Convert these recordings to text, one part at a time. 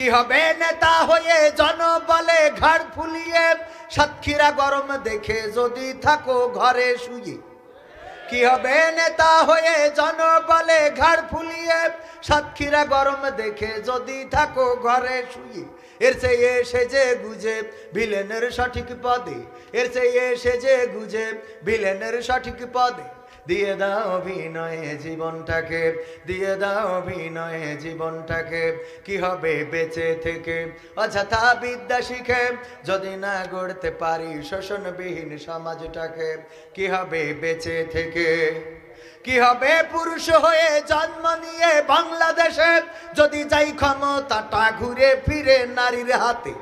কি হবে নেতা হয়ে জনবলে ঘাড় ফুলিয়ে, সাতক্ষীরা গরম দেখে যদি থাকো ঘরে শুয়ে। কি হবে নেতা হয়ে জনবলে ঘাড় ফুলিয়ে, সাতক্ষীরা গরম দেখে যদি থাকো ঘরে শুয়ে। এর চেয়ে সেজে গুজে ভিলেনের সঠিক পদে, এর চেয়ে সেজে গুজে ভিলেনের সঠিক পদে দিয়ে দাও অভিনয়ে জীবনটাকে, দিয়ে দাও অভিনয়ে জীবনটাকে। কি হবে বেঁচে থেকে অযথা বিদ্যা শিখে, যদি না গড়তে পারি শোষণবিহীন সমাজটাকে। কি হবে বেঁচে থেকে, কি হবে পুরুষ হয়ে জন্ম নিয়ে বাংলাদেশে, যদি যাই ক্ষমতাটা ঘুরে ফিরে নারীর হাতে।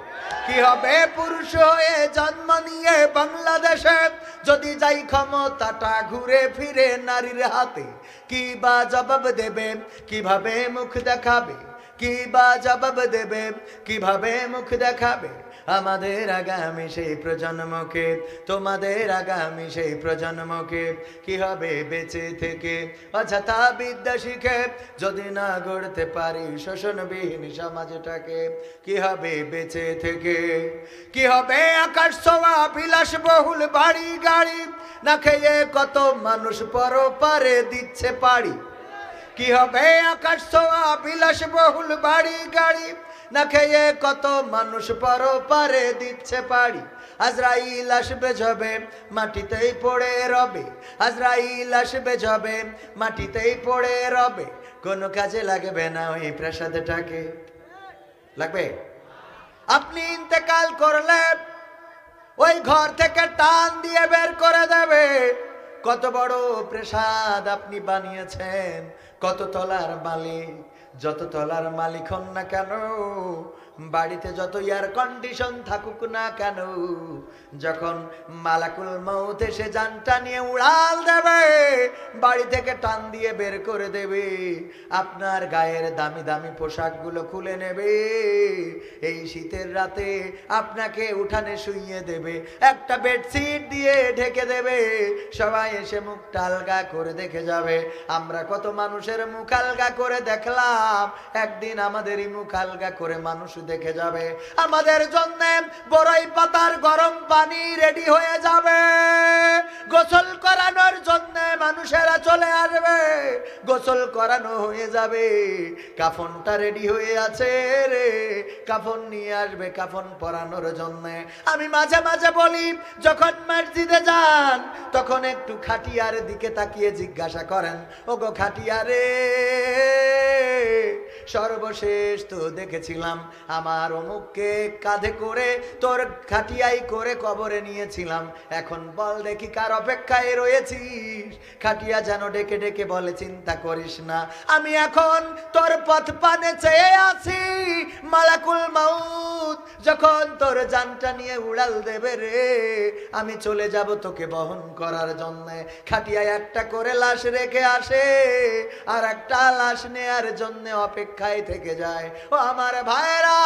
কি হবে পুরুষ হয়ে জন্ম নিয়ে বাংলাদেশে, যদি যাই ক্ষমতাটা ঘুরে ফিরে নারীর হাতে। কি বা জবাব দেবে, কিভাবে মুখ দেখাবে, কি বা জবাব দেবে, কিভাবে মুখ দেখাবে আমাদের আগামী সেই প্রজন্মকে, তোমাদের আগামী সেই প্রজন্মকে। কি হবে বেঁচে থেকে অযথা বিদ্যা শিখে, যদি না গড়তে পারি শোষণবিহীন সমাজটাকে। কি হবে বেঁচে থেকে, কি হবে আকাশ ছোঁয়া বিলাসবহুল বাড়ি গাড়ি, না খেয়ে কত মানুষ পরপারে দিচ্ছে পাড়ি। কি হবে আকাশ ছোঁয়া বিলাসবহুল বাড়ি গাড়ি, না খেয়ে কত মানুষ পরপারে দিচ্ছে পাড়ি। আজরাইল আসবে যবে মাটিতেই পড়ে রবে, আজরাইল আসবে যবে মাটিতেই পড়ে রবে, কোনো কাজে লাগবে না ওই প্রাসাদটাকে। লাগবে? আপনি ইন্তেকাল করলে ওই ঘর থেকে টান দিয়ে বের করে দেবে। কত বড় প্রাসাদ আপনি বানিয়েছেন, কত তলার মালিক, যত তলার মালিক হন না কেন, বাড়িতে যত এয়ার কন্ডিশন থাকুক না কেন, যখন মালাকুল মউত এসে জানটা নিয়ে উড়াল দেবে, বাড়ি থেকে টান দিয়ে বের করে দেবে, আপনার গায়ের দামি দামি পোশাকগুলো খুলে নেবে, এই শীতের রাতে আপনাকে উঠানে শুইয়ে দেবে, একটা বেডশিট দিয়ে ঢেকে দেবে, সবাই এসে মুখটা আলগা করে দেখে যাবে। আমরা কত মানুষের মুখ আলগা করে দেখলাম, একদিন আমাদেরই মুখ আলগা করে মানুষ দেখে যাবে। আমাদের জন্য বড়ই পাতার গরম পানি রেডি হয়ে যাবে, গোসল করানোর জন্য মানুষেরা চলে আসবে, গোসল করানো হয়ে যাবে, কাফনটা রেডি হয়ে আছে রে, কাফন নিয়ে আসবে কাফন পরানোর জন্য। আমি মাঝে মাঝে বলি, যখন মসজিদে যান তখন একটু খাটিয়ার দিকে তাকিয়ে জিজ্ঞাসা করেন, ওগো খাটিয়ারে, সর্বশেষ তো দেখেছিলাম আমার অমুককে কাঁধে করে তোর খাটিয়াই করে কবরে নিয়েছিলাম, এখন বল দেখি কার অপেক্ষায় রয়েছিস। খাটিয়া যেন ডেকে ডেকে বলে, চিন্তা করিস না, আমি এখন তোর পথ পানে চেয়ে আছি, মালাকুল মাউত যখন তোর জানটা নিয়ে উড়াল দেবে রে, আমি চলে যাব তোকে বহন করার জন্য। খাটিয়া একটা করে লাশ রেখে আসে, আর একটা লাশ নেয়ার জন্য অপেক্ষায় থেকে যায়। ও আমার ভাইরা,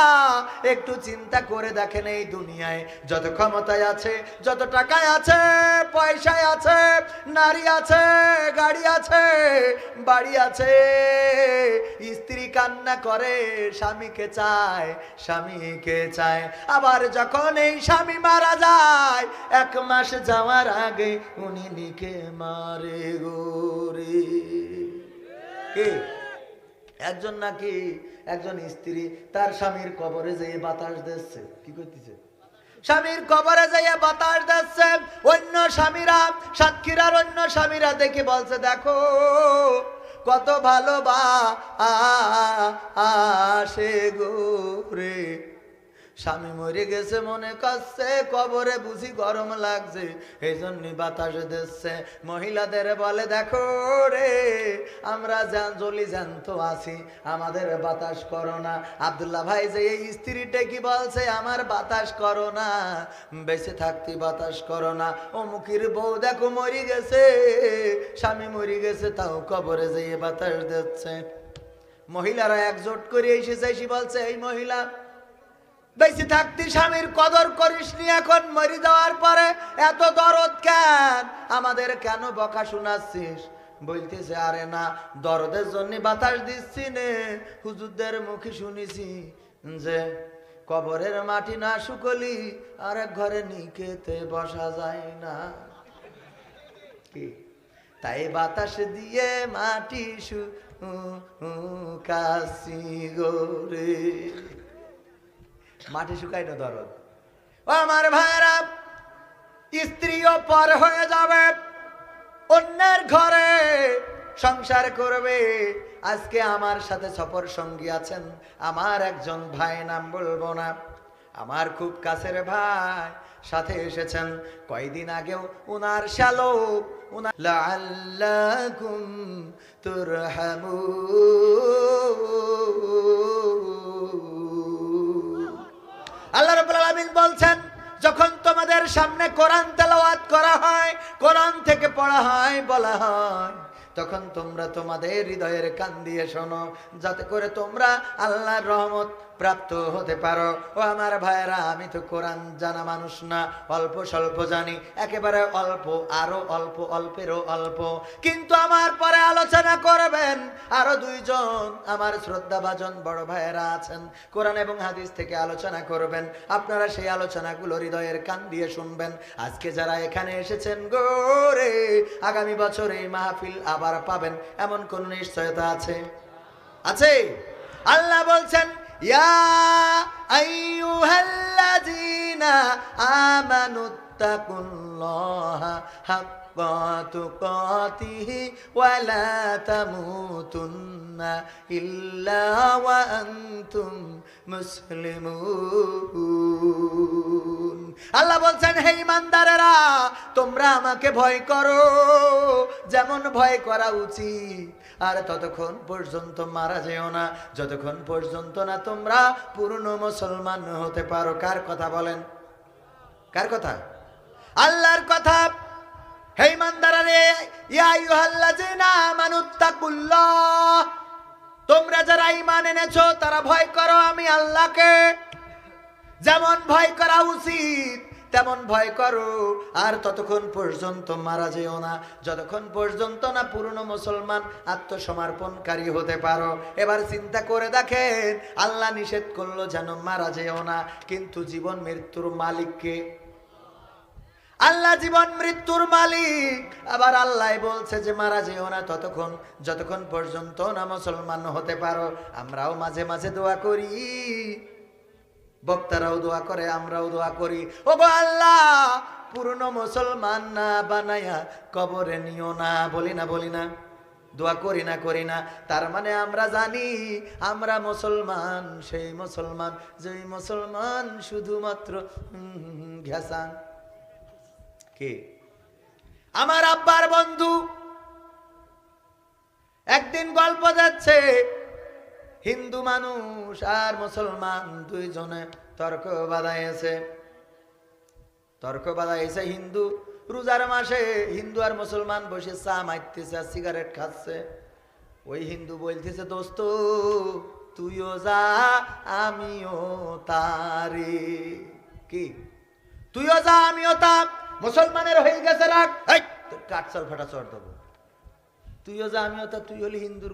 একটু চিন্তা করে দেখেন, এই দুনিয়ায় যত ক্ষমতায় আছে, যত টাকায় আছে, পয়সায় আছে, নারী আছে, গাড়ি আছে, বাড়ি আছে, স্ত্রী কান্না করে স্বামীকে চায়, স্বামীকে চায়, আবার যখন এই স্বামী মারা যায়, 1 মাস যাওয়ার আগে উনি লিখে মারে গোরে। কে? একজন নাকি একজন স্ত্রী তার স্বামীর কবরে যেয়ে বাতাস দিচ্ছে। কি করতেছে? স্বামীর কবরে যেয়ে বাতাস দিচ্ছে। অন্য স্বামীরা, সাতক্ষীরার অন্য স্বামীরা দেখে বলছে, দেখো কত ভালোবাসে গো রে, স্বামী মরে গেছে মনে করছে, কবরে বুঝি গরম লাগছে, এই জন্য বাতাস দিচ্ছে। মহিলাদের বলে, দেখো রে, আমরা জলি জ্যান্ত আছি, আমাদের বাতাস করো না। আব্দুল্লাহ ভাই যে এই স্ত্রীটা কি বলছে, আমার বাতাস করো না, বেঁচে থাকতে বাতাস করো না। অমুকির বউ দেখো মরি গেছে, স্বামী মরি গেছে, তাও কবরে যেয়ে বাতাস দিচ্ছে। মহিলারা একজোট করে এসেছে, এসে বলছে, এই মহিলা, বেঁচে থাকতে স্বামীর কদর করিসনি, এখন মরে যাওয়ার পরে এত দরদ কেন, আমাদের কেন বকা শোনাচ্ছিস? বলতেছে, আরে না, দরদের জন্য বাতাস দিচ্ছি নে, হুজুরদের মুখে শুনেছি যে কবরের মাটি না শুকলি আর এক ঘরে নিকেতে বসা যায় না। কি তাই বাতাস দিয়ে মাটি শুকাছি গোরে, মাটি শুকাই না দরদ। ও আমার ভাইরা, স্ত্রীও পর হয়ে যাবে, অন্যের ঘরে সংসার করবে। আজকে আমার সাথে সফর সঙ্গী আছেন আমার একজন ভাই, নাম বলবো না, আমার খুব কাছের ভাই, সাথে এসেছেন কয়দিন আগেও উনার শালক, উনার লাআল্লাকুম তুরহামুন। আল্লাহ রাব্বুল আলামিন বলছেন, যখন তোমাদের সামনে কোরআন তেলাওয়াত করা হয়, কোরআন থেকে পড়া হয়, বলা হয়, তখন তোমরা তোমাদের হৃদয়ের কান দিয়ে শোনো, যাতে করে তোমরা আল্লাহর রহমত প্রাপ্ত হতে পারো। ও আমার ভাইরা, আমি তো কোরআন জানা মানুষ না, অল্প স্বল্প জানি, একেবারে অল্প, আরো অল্প, অল্পেরও অল্প। কিন্তু আমার পরে আলোচনা করবেন আরো দুইজন আমার শ্রদ্ধাভাজন বড় ভাইয়েরা আছেন, কোরআন এবং হাদিস থেকে আলোচনা করবেন। আপনারা সেই আলোচনাগুলো হৃদয়ের কান দিয়ে শুনবেন। আজকে যারা এখানে এসেছেন গোরে, আগামী বছর এই মাহফিল আবার পাবেন এমন কোন নিশ্চয়তা আছে? আছে? আল্লাহ বলছেন, ইয়া আইয়ুহাল্লাযীনা আমানুত্তাকুল্লাহা হাক্কা তুকাতিহি ওয়া লা তামুতুন্না ইল্লা ওয়া আনতুম মুসলিমুন। আল্লাহ বলছেন, হে ঈমানদারেরা, তোমরা আমাকে ভয় করো যেমন ভয় করা উচিত, আর ততক্ষণ পর্যন্ত মারা যেও না যতক্ষণ পর্যন্ত না তোমরা পূর্ণ মুসলমান হতে পারো। কার কথা বলেন? কার কথা? আল্লাহর কথা। হে ঈমানদাররা, ইয়া আইয়ুহাল্লাযীনা আমানুত্তাকুল্লাহ, তোমরা যারা ঈমান এনেছো তারা ভয় করো আমি আল্লাহকে, যেমন ভয় করা উচিত তেমন ভয় করো, আর ততক্ষণ পর্যন্ত মারা যেও না যতক্ষণ পর্যন্ত না পূর্ণ মুসলমান আত্মসমর্পণকারী হতে পারো। এবার চিন্তা করে দেখেন, আল্লাহ নিষেধ করলো যেন মারা যেও না, কিন্তু জীবন মৃত্যুর মালিককে? আল্লাহ জীবন মৃত্যুর মালিক। আবার আল্লাহ বলছে যে মারা যেও না ততক্ষণ যতক্ষণ পর্যন্ত না মুসলমান হতে পারো। আমরাও মাঝে মাঝে দোয়া করি, বক্তারাও দোয়া করে, আমরাও দোয়া করি, ওগো আল্লাহ পূর্ণ মুসলমান না বানায়া কবরে নিও না। বলি না? বলি না? দোয়া করি না? করি না? তার মানে আমরা জানি আমরা মুসলমান, সেই মুসলমান যেই মুসলমান শুধুমাত্র ঘেঁষা। কে? আমার আব্বার বন্ধু একদিন গল্প যাচ্ছে, হিন্দু মানুষ আর মুসলমান দুইজনে তর্ক বাঁধাইছে। হিন্দু রোজার মাসে হিন্দু আর মুসলমান বসে চা মারতেছে আর সিগারেট খাচ্ছে। ওই হিন্দু বলতেছে, দোস্ত তুইও যা আমিও তারে। কি? তুইও যা আমিও তা। মুসলমানের হয়ে গেছে রাগ, কাটছল ফাটা চড় দেবো। তুইও যা আমিও তা, তুই হলি হিন্দুর